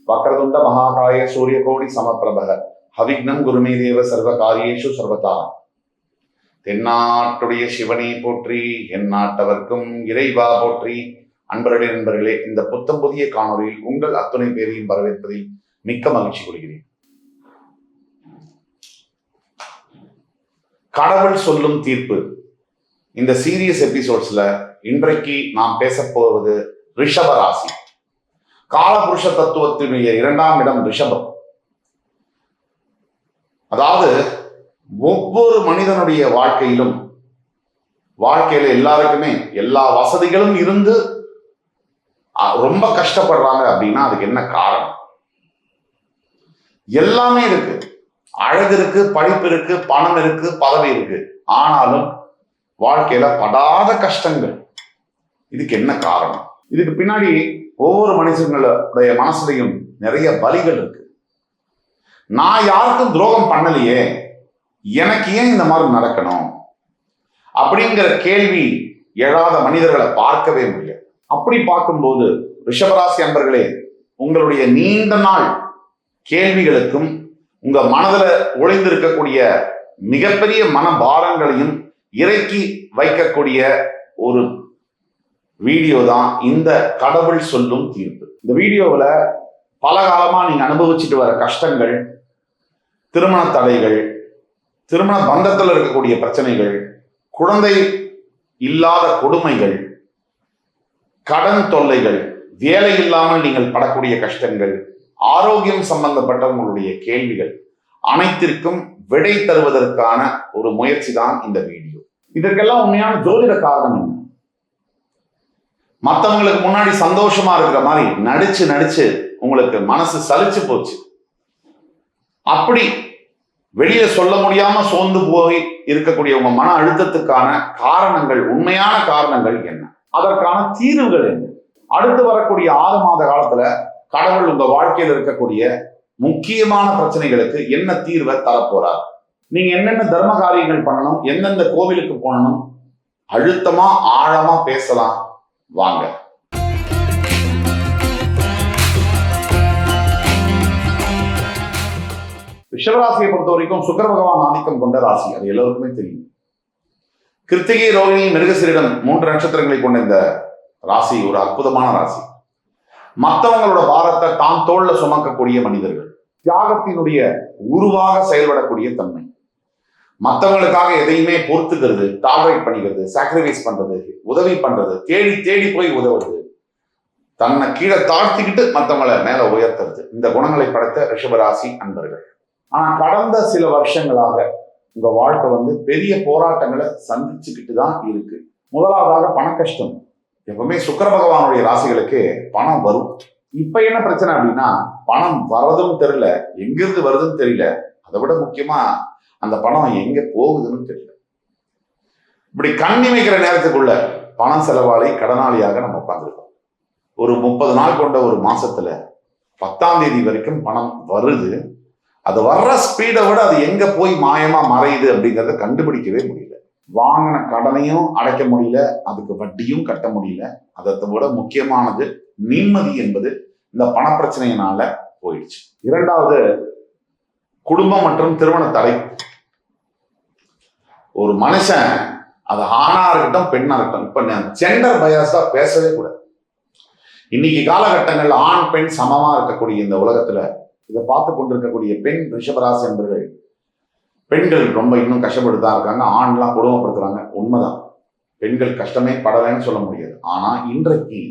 வக்ரதுண்ட மகாகாய சூரியகோடி சமப்பிரபக ஹவிக்னம் குருமே தேவ சர்வ காரியேஷு சர்வதா. தென்னாட்டுடைய சிவனை போற்றி, எந்நாட்டவர்க்கும் இறைவா போற்றி. நண்பர்களே, இந்த புத்தம் புதிய காணொலியில் உங்கள் அத்துணை பேரையும் வரவேற்பதில் மிக்க மகிழ்ச்சி கொள்கிறேன். கடவுள் சொல்லும் தீர்ப்பு இந்த சீரியஸ் எபிசோட்ஸ்ல இன்றைக்கு நாம் பேச போவது ரிஷப ராசி. காலபுருஷ தத்துவத்தினுடைய 2ஆம் இடம் ரிஷபம். அதாவது ஒவ்வொரு மனிதனுடைய வாழ்க்கையில எல்லாருக்குமே எல்லா வசதிகளும் இருந்து ரொம்ப கஷ்டப்படுறாங்க அப்படின்னா அதுக்கு என்ன காரணம்? எல்லாமே இருக்கு, அழகு இருக்கு, படிப்பு இருக்கு, பணம் இருக்கு, பதவி இருக்கு, ஆனாலும் வாழ்க்கையில படாத கஷ்டங்கள். இதுக்கு என்ன காரணம்? இதுக்கு பின்னாடி ஒவ்வொரு மனுஷங்களுடைய மனசுலையும் நிறைய வலிகள் இருக்கு. நான் யாருக்கும் துரோகம் பண்ணலையே, எனக்கு ஏன் இந்த மாதிரி நடக்கணும் அப்படிங்கிற கேள்வி எழாத மனிதர்களை பார்க்கவே முடியாது. அப்படி பார்க்கும்போது ரிஷபராசி அன்பர்களே, உங்களுடைய நீண்ட நாள் கேள்விகளுக்கும் உங்க மனதில் ஒளிந்திருக்கக்கூடிய மிகப்பெரிய மனபாரங்களையும் இறக்கி வைக்கக்கூடிய ஒரு வீடியோ தான் இந்த கடவுள் சொல்லும் தீர்ப்பு. இந்த வீடியோவில் பல காலமா நீங்க அனுபவிச்சுட்டு வர கஷ்டங்கள், திருமண தடைகள், திருமண பந்தத்தில் இருக்கக்கூடிய பிரச்சனைகள், குழந்தை இல்லாத கொடுமைகள், கடன் தொல்லைகள், வேலை இல்லாமல் நீங்கள் படக்கூடிய கஷ்டங்கள், ஆரோக்கியம் சம்பந்தப்பட்ட உங்களுடைய கேள்விகள் அனைத்திற்கும் விடை தருவதற்கான ஒரு முயற்சி தான் இந்த வீடியோ. இதற்கெல்லாம் உண்மையான ஜோதிட காரணம் என்ன? மற்றவங்களுக்கு முன்னாடி சந்தோஷமா இருக்கிற மாதிரி நடிச்சு உங்களுக்கு மனசு சலிச்சு போச்சு, அப்படி வெளியில சொல்ல முடியாம சோர்ந்து போய் இருக்கக்கூடிய உங்க மன அழுத்தத்துக்கான காரணங்கள், உண்மையான காரணங்கள் என்ன? அதற்கான தீர்வுகள் என்ன? அடுத்து வரக்கூடிய 6 மாத காலத்துல கடவுள் உங்க வாழ்க்கையில் இருக்கக்கூடிய முக்கியமான பிரச்சனைகளுக்கு என்ன தீர்வை தரப்போறார்? நீங்க என்னென்ன தர்ம காரியங்கள் பண்ணணும், எந்தெந்த கோவிலுக்கு போகணும், அழுத்தமா ஆழமா பேசலாம். வாங்க. ரிஷபராசியை பொறுத்த வரைக்கும் சுக்கிர பகவான் ஆதிக்கம் கொண்ட ராசி, அது எல்லோருக்குமே தெரியும். கிருத்திகை, ரோகிணி, மிருகசீரிடம் 3 நட்சத்திரங்களை கொண்ட இந்த ராசி ஒரு அற்புதமான ராசி. மற்றவங்களோட பாரத்தை தான் தோல்ல சுமக்கக்கூடிய மனிதர்கள், தியாகத்தினுடைய உருவாக செயல்படக்கூடிய தன்மை, மற்றவங்களுக்காக எதையுமே பொறுத்துக்கிறது, டாலரேட் பண்ணிக்கிறது, சாக்ரிஃபைஸ் பண்றது, உதவி பண்றது, தேடி போய் உதவுறது, தன்னை கீழே தாழ்த்திக்கிட்டு மற்றவங்களை மேல உயர்த்துறது, இந்த குணங்களை படைத்த ரிஷபராசி அன்பர்கள். ஆனா கடந்த சில வருஷங்களாக உங்க வாழ்க்கை பெரிய போராட்டங்களை சந்திச்சுக்கிட்டு தான் இருக்கு. முதலாவதாக பண கஷ்டம். எப்பவுமே சுக்கிர பகவானுடைய ராசிகளுக்கு பணம் வரும். இப்ப என்ன பிரச்சனை அப்படின்னா, பணம் வரதும் தெரியல, எங்கிருந்து வருதுன்னு தெரியல, அதை விட முக்கியமா அந்த பணம் எங்க போகுதுன்னு தெரியல. இப்படி கண்ணி வைக்கிற நேரத்துக்குள்ள பணம் செலவாளி, கடனாளியாக நம்ம உட்காந்துருக்கோம். ஒரு 30 நாள் கொண்ட ஒரு மாசத்துல 10ஆம் தேதி வரைக்கும் பணம் வருது. அது வர்ற ஸ்பீடை விட அது எங்க போய் மாயமா மறையுது அப்படிங்கிறத கண்டுபிடிக்கவே முடியல. வாங்கின கடனையும் அடைக்க முடியல, அதுக்கு வட்டியும் கட்ட முடியல. அதை விட முக்கியமானது நிம்மதி என்பது இந்த பண பிரச்சனையினால போயிடுச்சு. 2வது குடும்பம் மற்றும் திருமண தடை. ஒரு மனுஷன் அது ஆணா இருக்கட்டும் பெண்ணா இருக்கட்டும், இப்ப ஜெண்டர் பயாஸா பேசவே கூடாது. இன்னைக்கு காலகட்டங்கள்ல ஆண் பெண் சமமா இருக்கக்கூடிய இந்த உலகத்துல இதை பார்த்து கொண்டிருக்கக்கூடிய பெண் ரிஷபராசி என்பவர்கள், பெண்கள் ரொம்ப இன்னும் கஷ்டப்பட்டுதான் இருக்காங்க. ஆண்லாம் கொடுமைப்படுத்துறாங்க, உண்மைதான். பெண்கள் கஷ்டமே படலைன்னு சொல்ல முடியாது. ஆனா இன்றைக்கு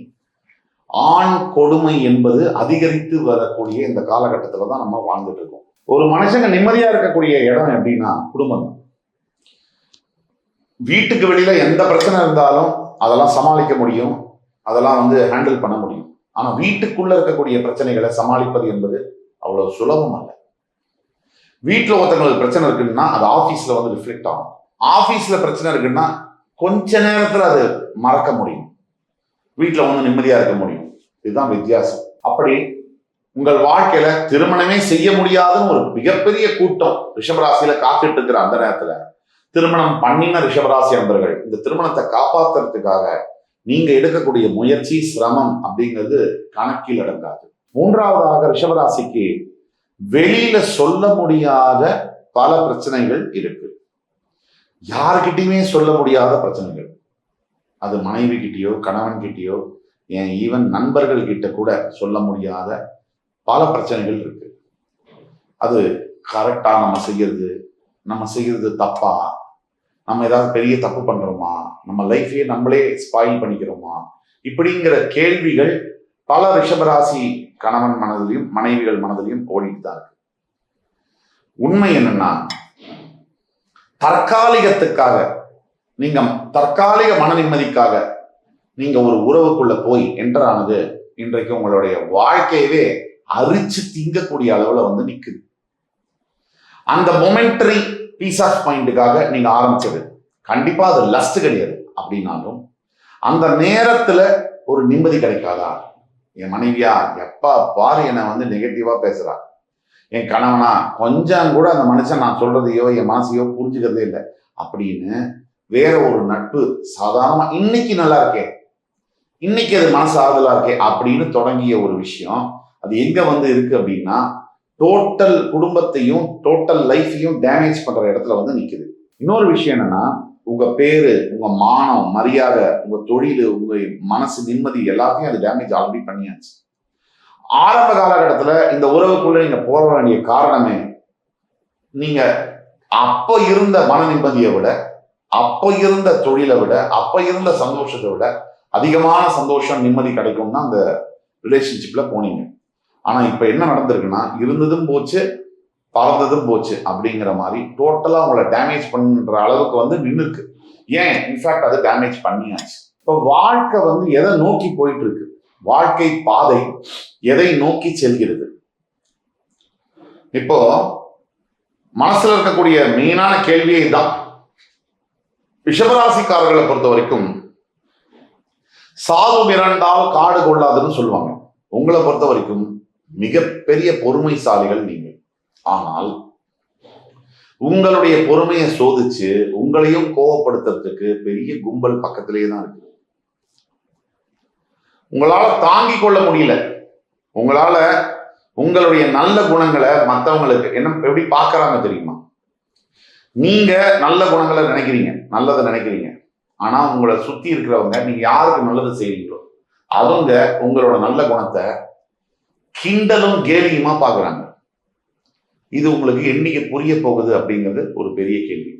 ஆண் கொடுமை என்பது அதிகரித்து வரக்கூடிய இந்த காலகட்டத்துல தான் நம்ம வாழ்ந்துட்டு இருக்கோம். ஒரு மனுஷங்க நிம்மதியா இருக்கக்கூடிய இடம் எப்படின்னா குடும்பம். வீட்டுக்கு வெளியில எந்த பிரச்சனை இருந்தாலும் அதெல்லாம் சமாளிக்க முடியும், அதெல்லாம் ஹேண்டில் பண்ண முடியும். ஆனா வீட்டுக்குள்ள இருக்கக்கூடிய பிரச்சனைகளை சமாளிப்பது என்பது அவ்வளவு சுலபம் அல்ல. வீட்டுல ஒருத்தங்களுக்கு பிரச்சனை இருக்குன்னா அது ஆபீஸ்ல ரிஃப்ளெக்ட் ஆகும். ஆபீஸ்ல பிரச்சனை இருக்குன்னா கொஞ்ச நேரத்துல அது மறக்க முடியும், வீட்டுல நிம்மதியா இருக்க முடியும். இதுதான் வித்தியாசம். அப்படி உங்கள் வாழ்க்கையில திருமணமே செய்ய முடியாதுன்னு ஒரு மிகப்பெரிய கூட்டம் ரிஷபராசியில காத்துட்டு இருக்கிற அந்த நேரத்துல திருமணம் பண்ணின ரிஷபராசி அன்பர்கள் இந்த திருமணத்தை காப்பாத்துறதுக்காக நீங்க எடுக்கக்கூடிய முயற்சி, சிரமம் அப்படிங்கிறது கணக்கில் அடங்காது. மூன்றாவதாக ரிஷபராசிக்கு வெளியில சொல்ல முடியாத பல பிரச்சனைகள் இருக்கு. யாருக்கிட்டையுமே சொல்ல முடியாத பிரச்சனைகள், அது மனைவி கிட்டேயோ கணவன் கிட்டேயோ ஏன் ஈவன் நண்பர்கள் கிட்ட கூட சொல்ல முடியாத பல பிரச்சனைகள் இருக்கு. அது கரெக்டா நம்ம செய்யறது தப்பா, நம்ம ஏதாவது பெரிய தப்பு பண்றோமா, நம்ம லைஃபையே நம்மளே ஸ்பாயில் பண்ணிக்கிறோமா, இப்படிங்கிற கேள்விகள் பல ரிஷபராசி கணவன் மனதிலையும் மனைவிகள் மனதிலையும் ஓடிட்டு தான் இருக்கு. உண்மை என்னன்னா, தற்காலிகத்துக்காக நீங்க தற்காலிக மன நிம்மதிக்காக நீங்க ஒரு உறவுக்குள்ள போய் என்டரானது இன்றைக்கு உங்களுடைய வாழ்க்கையவே அரிச்சு திங்கக்கூடிய அளவுல வந்து நிக்குது. அந்த மொமெண்டரி பீஸ் ஆஃப் மைண்டுக்காக நீங்க ஆரம்பிச்சது கண்டிப்பா அது லஸ்ட் கிடையாது. அப்படின்னாலும் அந்த நேரத்துல ஒரு நிம்மதி கிடைக்காதா? என் மனைவியா எப்பா பாரு என்னை வந்து நெகட்டிவா பேசுறா, என் கணவனா கொஞ்சம் கூட அந்த மனுஷன் நான் சொல்றதையோ என் மனசையோ புரிஞ்சுக்கிறதே இல்லை அப்படின்னு வேற ஒரு நட்பு சாதாரணமா இன்னைக்கு நல்லா இருக்கே, இன்னைக்கு அது மனசு ஆறுதலா இருக்கே அப்படின்னு தொடங்கிய ஒரு விஷயம் அது எங்க வந்து இருக்கு அப்படின்னா, டோட்டல் குடும்பத்தையும் டோட்டல் லைஃபையும் டேமேஜ் பண்ற இடத்துல வந்து நிக்குது. இன்னொரு விஷயம் என்னன்னா, உங்க பேரு, உங்க மானம், மரியாதை, உங்க தொழில், உங்க மனசு நிம்மதி எல்லாத்தையும் அது டேமேஜ் ஆல்ரெடி பண்ணியாச்சு. ஆரம்ப காலகட்டத்துல இந்த உறவுக்குள்ள நீங்க போக வேண்டிய காரணமே, நீங்க அப்ப இருந்த மன நிம்மதியை விட, அப்ப இருந்த தொழிலை விட, அப்ப இருந்த சந்தோஷத்தை விட அதிகமான சந்தோஷம் நிம்மதி கிடைக்கும் தான் அந்த ரிலேஷன்ஷிப்ல போனீங்க. ஆனா இப்ப என்ன நடந்திருக்குன்னா, இருந்ததும் போச்சு பறந்ததும் போச்சு அப்படிங்கிற மாதிரி டோட்டலா உங்களை டேமேஜ் பண்ற அளவுக்கு வந்து நின்று இருக்கு. ஏன் இன்ஃபேக்ட் அது டேமேஜ் பண்ணியாச்சு. இப்போ வாழ்க்கை வந்து எதை நோக்கி போயிட்டு இருக்கு, வாழ்க்கை பாதை எதை நோக்கி செல்கிறது? இப்போ மனசுல இருக்கக்கூடிய மெயினான கேள்வியே தான். ரிஷபராசிக்காரர்களை பொறுத்த வரைக்கும் சாது மிரண்டால் காடு கொள்ளாதுன்னு சொல்லுவாங்க. உங்களை பொறுத்த வரைக்கும் மிகப்பெரிய பொறுமைசாலிகள் நீங்க. ஆனால் உங்களுடைய பொறுமையை சோதிச்சு உங்களையும் கோவப்படுத்துறதுக்கு பெரிய கும்பல் பக்கத்திலேயே தான் இருக்கு. உங்களால தாங்கிக் கொள்ள முடியல. உங்களால உங்களுடைய நல்ல குணங்களை மற்றவங்களுக்கு என்ன எப்படி பார்க்கறாங்க தெரியுமா? நீங்க நல்ல குணங்களை நினைக்கிறீங்க, நல்லதை நினைக்கிறீங்க. ஆனா உங்களை சுத்தி இருக்கிறவங்க நீங்க யாருக்கு நல்லது செய்றீங்களோ அவங்க உங்களோட நல்ல குணத்தை கிண்டலும் கேலியுமா பாக்குறாங்க. இது உங்களுக்கு என்னைக்கு புரிய போகுது அப்படிங்கிறது ஒரு பெரிய கேள்வி.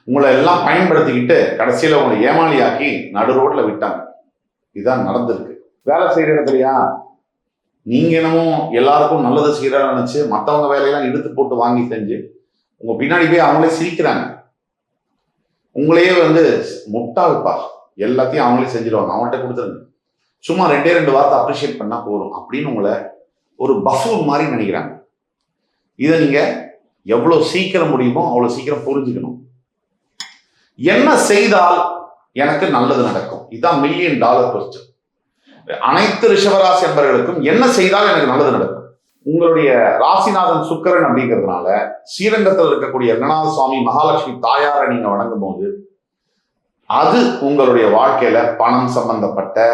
உங்களை எல்லாம் பயன்படுத்திக்கிட்டு கடைசியில உங்களை ஏமாளியாக்கி நடு ரோட்ல விட்டாங்க. இதுதான் நடந்திருக்கு. வேலை செய்யற இடத்துலயா நீங்க என்னமோ எல்லாருக்கும் நல்லது செய்யறான்னு நினைச்சு மற்றவங்க வேலையெல்லாம் இழுத்து போட்டு வாங்கி செஞ்சு உங்க பின்னாடி போய் அவங்களே சிரிக்கிறாங்க. உங்களையே வந்து முட்டாள்ப்பா, எல்லாத்தையும் அவங்களே செஞ்சிருவாங்க, அவங்கள்ட்ட கொடுத்துருங்க, சும்மா ரெண்டு வார்த்தை அப்ரிஷியேட் பண்ணா போதும் அப்படின்னு உங்களை ஒரு பஃபூன் மாதிரி நினைக்கிறாங்க. இதை நீங்க எவ்வளவு சீக்கிரம் முடியுமோ அவ்வளவு சீக்கிரம் புரிஞ்சுக்கணும். என்ன செய்தால் எனக்கு நல்லது நடக்கும், இதுதான் $1 மில்லியன் கொஸ்டின். அனைத்து ரிஷபராசி என்பவர்களுக்கும் என்ன செய்தால் எனக்கு நல்லது நடக்கும்? உங்களுடைய ராசிநாதன் சுக்கிரன் அப்படிங்கிறதுனால ஸ்ரீரங்கத்தில் இருக்கக்கூடிய ரங்கநாத சுவாமி மகாலட்சுமி தாயாரை நீங்க வணங்கும் போது அது உங்களுடைய வாழ்க்கையில பணம் சம்பந்தப்பட்ட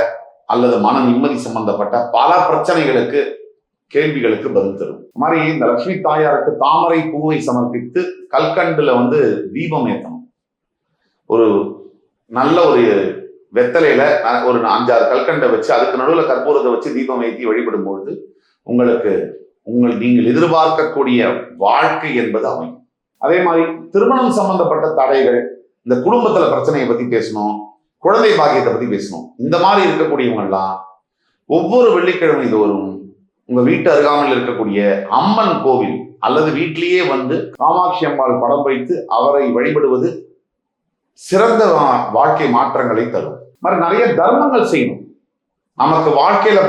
அல்லது மன நிம்மதி சம்பந்தப்பட்ட பல பிரச்சனைகளுக்கு கேள்விகளுக்கு பதில் தரும். மாதிரி இந்த லட்சுமி தாயாருக்கு தாமரை பூவை சமர்ப்பித்து கல்கண்டுல வந்து தீபம் ஏற்றணும். ஒரு நல்ல ஒரு வெத்தலையில ஒரு 5-6 கல்கண்டை வச்சு அதுக்கு நடுவில் கற்பூரத்தை வச்சு தீபம் ஏற்றி வழிபடும் பொழுது உங்களுக்கு நீங்கள் எதிர்பார்க்கக்கூடிய வாழ்க்கை என்பது அமையும். அதே மாதிரி திருமணம் சம்பந்தப்பட்ட தடைகள், இந்த குடும்பத்துல பிரச்சனையை பத்தி பேசணும், குழந்தை பாக்கியத்தை பத்தி பேசணும். இந்த மாதிரி இருக்கக்கூடியவங்க எல்லாம் ஒவ்வொரு வெள்ளிக்கிழமை தோறும் உங்க வீட்டு அருகாமையில் இருக்கக்கூடிய அம்மன் கோவில் அல்லது வீட்டிலேயே வந்து காமாட்சி அம்பாள் படம் வைத்து அவரை வழிபடுவது சிறந்த வாழ்க்கை மாற்றங்களை தரும். மாதிரி நிறைய தர்மங்கள் செய்யணும். நமக்கு வாழ்க்கையில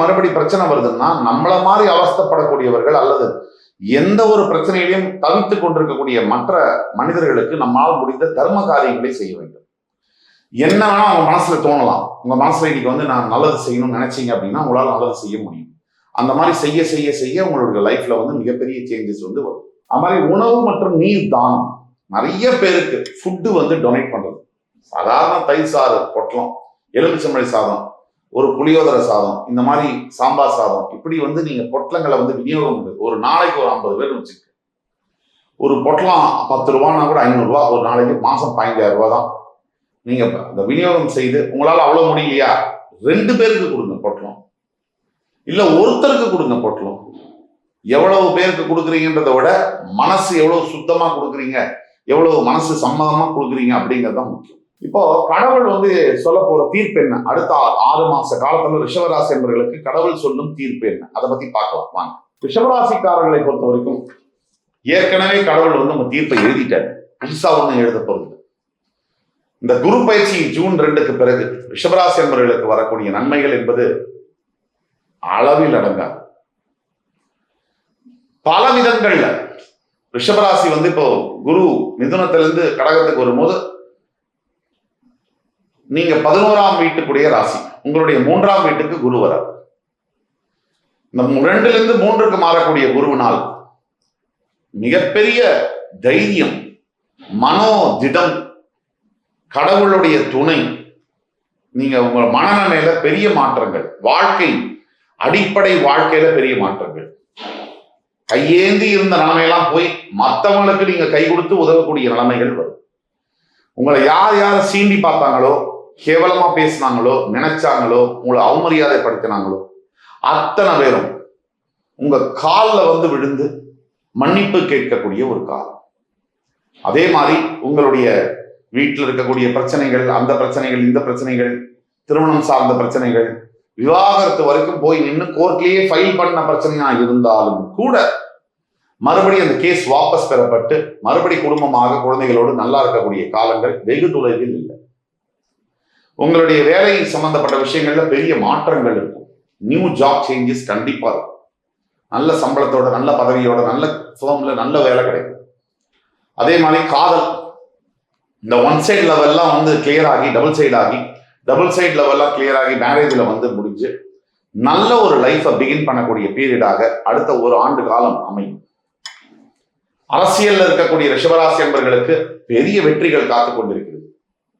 மறுபடி பிரச்சனை வருதுன்னா நம்மள மாதிரி அவஸ்தைப்படக்கூடியவர்கள் அல்லது எந்த ஒரு பிரச்சனையிலையும் தவித்து கொண்டிருக்கக்கூடிய மற்ற மனிதர்களுக்கு நம்மால் முடிந்த தர்ம காரியங்களை செய்ய வேண்டும். என்ன வேணா உங்க மனசுல தோணலாம். உங்க மனசுல இன்னைக்கு வந்து நான் நல்லது செய்யணும்னு நினைச்சீங்க அப்படின்னா உங்களால் நல்லது செய்ய முடியும். அந்த மாதிரி செய்ய உங்களுடைய லைஃப்ல வந்து மிகப்பெரிய சேஞ்சஸ் வந்து வரும். அது மாதிரி உணவு மற்றும் நீர் தானம். நிறைய பேருக்கு ஃபுட்டு வந்து டொனேட் பண்றது. சாதாரண தயிர் சாறு பொட்டலம், எலுமிச்சம்பழை சாதம், ஒரு புளியோதரை சாதம், இந்த மாதிரி சாம்பார் சாதம், இப்படி வந்து நீங்க பொட்டலங்களை வந்து விநியோகம் பண்ணுது. ஒரு நாளைக்கு ஒரு 50 பேர் வச்சுக்க, ஒரு பொட்டலம் 10 ரூபான்னா கூட 500 ரூபா, ஒரு நாளைக்கு மாசம் 15,000 ரூபாய் தான். நீங்க இந்த விநியோகம் செய்து உங்களால அவ்வளவு முடியலையா, 2 பேருக்கு கொடுங்க பொட்டலம், இல்ல ஒருத்தருக்கு கொடுங்க பொட்டலம். எவ்வளவு பேருக்கு கொடுக்குறீங்கன்றதை விட மனசு எவ்வளவு சுத்தமா கொடுக்குறீங்க, எவ்வளவு மனசு சம்மதமா கொடுக்குறீங்க அப்படிங்கிறது தான் முக்கியம். இப்போ கடவுள் வந்து சொல்ல போற தீர்ப்பு என்ன, அடுத்த 6 மாச காலத்துல ரிஷபராசி என்பவர்களுக்கு கடவுள் சொல்லும் தீர்ப்பு என்ன, அதை பத்தி பார்க்கலாம் வாங்க. ரிஷபராசிக்காரர்களை பொறுத்த வரைக்கும் ஏற்கனவே கடவுள் வந்து நம்ம தீர்ப்பை எழுதிட்டாரு, புதுசா ஒண்ணு எழுத போறது. இந்த குரு பயிற்சி ஜூன் 2க்கு பிறகு ரிஷபராசி என்பவர்களுக்கு வரக்கூடிய நன்மைகள் என்பது அளவில் அடங்காது. பல விதங்கள்ல ரிஷபராசி வந்து இப்போ குரு மிதுனத்திலிருந்து கடகத்துக்கு வரும்போது நீங்க 11ஆம் வீட்டுக்குடைய ராசி, உங்களுடைய 3ஆம் வீட்டுக்கு குரு வரார். இந்த 2லிருந்து 3க்கு மாறக்கூடிய குருவினால் மிகப்பெரிய தைரியம், மனோ திடம், கடவுளுடைய துணை, நீங்க உங்க மனநிலையில பெரிய மாற்றங்கள், வாழ்க்கை அடிப்படை வாழ்க்கையில பெரிய மாற்றங்கள், கையேந்தி இருந்த நிலைமையெல்லாம் போய் மற்றவங்களுக்கு நீங்க கை கொடுத்து உதவக்கூடிய நிலைமைகள் வரும். உங்களை யார் யார் சீண்டி பார்த்தாங்களோ, கேவலமா பேசினாங்களோ, நினைச்சாங்களோ, உங்களை அவமரியாதைப்படுத்தினாங்களோ, அத்தனை பேரும் உங்க காலில் வந்து விழுந்து மன்னிப்பு கேட்கக்கூடிய ஒரு காலம். அதே மாதிரி உங்களுடைய வீட்டில் இருக்கக்கூடிய பிரச்சனைகள், அந்த பிரச்சனைகள், இந்த பிரச்சனைகள், திருமணம் சார்ந்த பிரச்சனைகள், விவாகரத்து வரைக்கும் போய் நின்று கோர்ட்லயே ஃபைல் பண்ண பிரச்சனையா இருந்தாலும் கூட மறுபடியும் அந்த கேஸ் வாபஸ் பெறப்பட்டு மறுபடி குடும்பமாக குழந்தைகளோடு நல்லா இருக்கக்கூடிய காலங்கள் வெகு தொலைவில் இல்லை. உங்களுடைய வேலை சம்பந்தப்பட்ட விஷயங்கள்ல பெரிய மாற்றங்கள் இருக்கும். நியூ ஜாப் சேஞ்சஸ் கண்டிப்பா இருக்கும். நல்ல சம்பளத்தோட, நல்ல பதவியோட, நல்ல ஃபேம்ல நல்ல வேலை கிடைக்கும். அதே மாதிரி காதல், இந்த ஒன் சைடு லெவல்லாம் வந்து கிளியர் ஆகி டபுள் சைடு லெவல்லாம் கிளியர் ஆகி மேரேஜில் வந்து முடிஞ்சு நல்ல ஒரு லைஃபை பிகின் பண்ணக்கூடிய பீரியடாக அடுத்த 1 ஆண்டு காலம் அமையும். அரசியல்ல இருக்கக்கூடிய ரிஷபராசி என்பவர்களுக்கு பெரிய வெற்றிகள் காத்து கொண்டிருக்கிறது.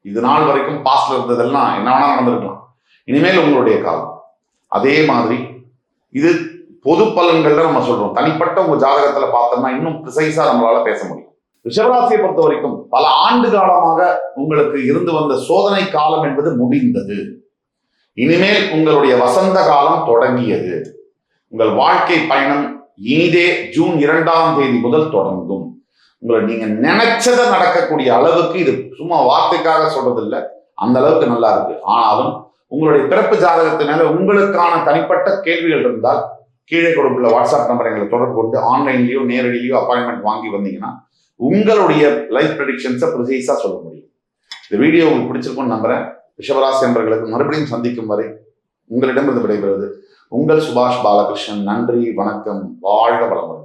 இது நாள் வரைக்கும் பாஸ்ட்ல இருந்ததெல்லாம் என்ன வேணா நடந்திருக்கலாம், இனிமேல் உங்களுடைய காலம். அதே மாதிரி இது பொது பலன்கள்ல நம்ம சொல்றோம், தனிப்பட்ட உங்க ஜாதகத்துல பார்த்தோம்னா இன்னும் ப்ரிசைஸா நம்மளால பேச முடியும். ரிஷபராசியை பொறுத்த வரைக்கும் பல ஆண்டு காலமாக உங்களுக்கு இருந்து வந்த சோதனை காலம் என்பது முடிந்தது. இனிமேல் உங்களுடைய வசந்த காலம் தொடங்கியது. உங்கள் வாழ்க்கை பயணம் இனிதே ஜூன் 2ஆம் தேதி முதல் தொடங்கும். உங்களை நீங்க நினைச்சதை நடக்கக்கூடிய அளவுக்கு, இது சும்மா வார்த்தைக்காக சொல்றது இல்லை, அந்த அளவுக்கு நல்லா இருக்கு. ஆனாலும் உங்களுடைய பிறப்பு ஜாதகத்து மேல உங்களுக்கான தனிப்பட்ட கேள்விகள் இருந்தால் கீழே கொடுக்குள்ள வாட்ஸ்அப் நம்பர் எங்களை தொடர்பு கொண்டு ஆன்லைன்லயோ நேரடியிலயோ அப்பாயின்மெண்ட் வாங்கி வந்தீங்கன்னா உங்களுடைய லைஃப் ப்ரெடிக்ஷன்ஸை ப்ரிசைஸா சொல்ல முடியும். இந்த வீடியோ உங்களுக்கு பிடிச்சிருக்கும்னு நம்புறேன். ரிஷபராசி என்பவர்களுக்கு மறுபடியும் சந்திக்கும் வரை உங்களிடமிருந்து விடைபெறுவது உங்கள் சுபாஷ் பாலகிருஷ்ணன். நன்றி, வணக்கம், வாழ்க வளமுடன்.